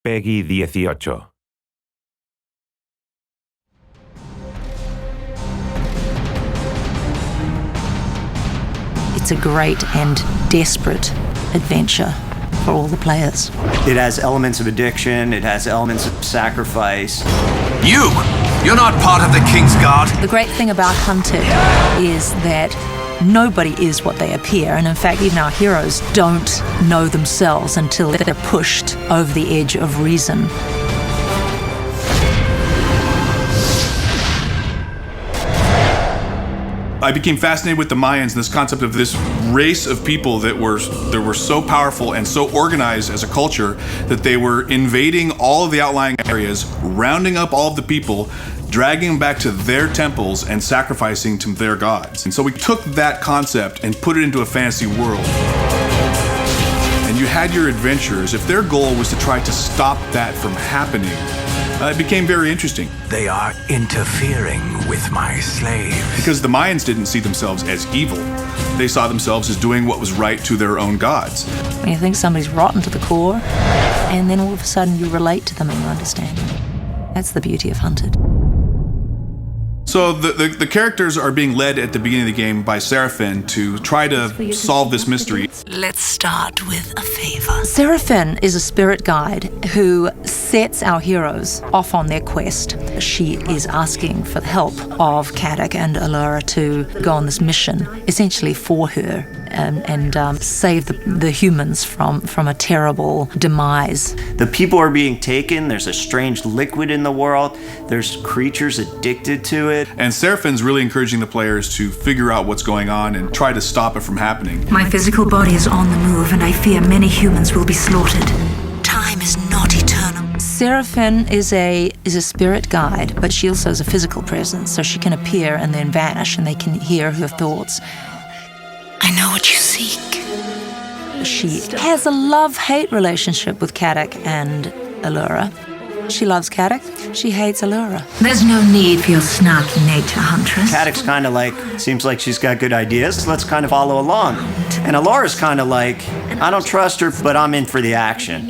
Peggy 18. It's a great and desperate adventure for all the players. It has elements of addiction, it has elements of sacrifice. You're not part of the King's Guard. The great thing about Hunted is that nobody is what they appear, and in fact even our heroes don't know themselves until they're pushed over the edge of reason. I became fascinated with the Mayans and this concept of this race of people that were so powerful and so organized as a culture that they were invading all of the outlying areas, rounding up all of the people, dragging them back to their temples and sacrificing to their gods. And so we took that concept and put it into a fantasy world. And you had your adventurers. If their goal was to try to stop that from happening, it became very interesting. They are interfering with my slave. Because the Mayans didn't see themselves as evil. They saw themselves as doing what was right to their own gods. When you think somebody's rotten to the core, and then all of a sudden you relate to them and you understand them. That's the beauty of Hunted. So the characters are being led at the beginning of the game by Seraphin to try to solve this mystery. Let's start with a favor. Seraphin is a spirit guide who sets our heroes off on their quest. She is asking for the help of Caddoc and Allura to go on this mission, essentially for her, and save the humans from a terrible demise. The people are being taken, there's a strange liquid in the world, there's creatures addicted to it. And Seraphin's really encouraging the players to figure out what's going on and try to stop it from happening. My physical body is on the move, and I fear many humans will be slaughtered. Time is not eternal. Seraphin is a spirit guide, but she also is a physical presence, so she can appear and then vanish, and they can hear her thoughts. I know what you seek. She has a love-hate relationship with Caddoc and Allura. She loves Caddoc, she hates Allura. There's no need for your snarky nature, Huntress. Caddoc's kind of like, seems like she's got good ideas, let's kind of follow along. And Allura's kind of like, I don't trust her, but I'm in for the action.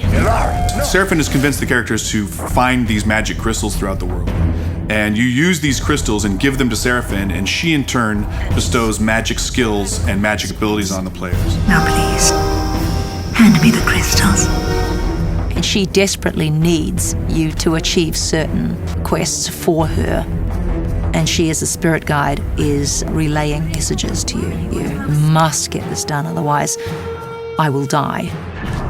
Seraphin has convinced the characters to find these magic crystals throughout the world. And you use these crystals and give them to Seraphin, and she in turn bestows magic skills and magic abilities on the players. Now please, hand me the crystals. And she desperately needs you to achieve certain quests for her. And she, as a spirit guide, is relaying messages to you. You must get this done, otherwise I will die.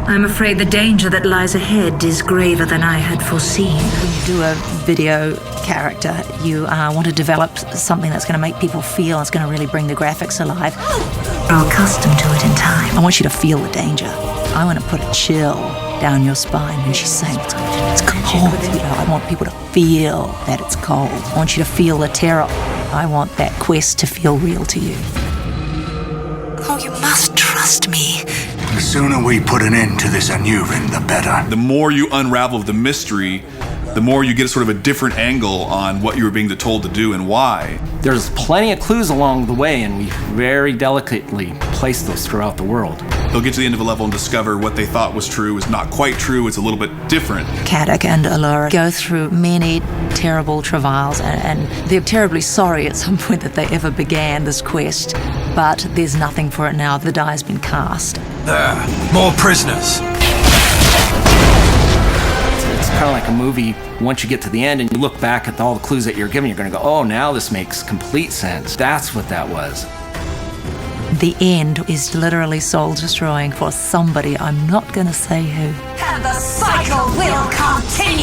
I'm afraid the danger that lies ahead is graver than I had foreseen. When you do a video character, you want to develop something that's going to make people feel, it's going to really bring the graphics alive. Grow accustomed to it in time. I want you to feel the danger. I want to put a chill down your spine when she's saying it's cold. You know, I want people to feel that it's cold. I want you to feel the terror. I want that quest to feel real to you. Oh, you must trust me. The sooner we put an end to this unnerving, the better. The more you unravel the mystery, the more you get sort of a different angle on what you were being told to do and why. There's plenty of clues along the way, and we very delicately place those throughout the world. They'll get to the end of a level and discover what they thought was true is not quite true, it's a little bit different. Caddoc and Allura go through many terrible travails, and they're terribly sorry at some point that they ever began this quest, but there's nothing for it now. The die has been cast. There, more prisoners. It's kind of like a movie. Once you get to the end and you look back at all the clues that you're given, you're going to go, oh, now this makes complete sense. That's what that was. The end is literally soul-destroying for somebody. I'm not going to say who. And the cycle will continue.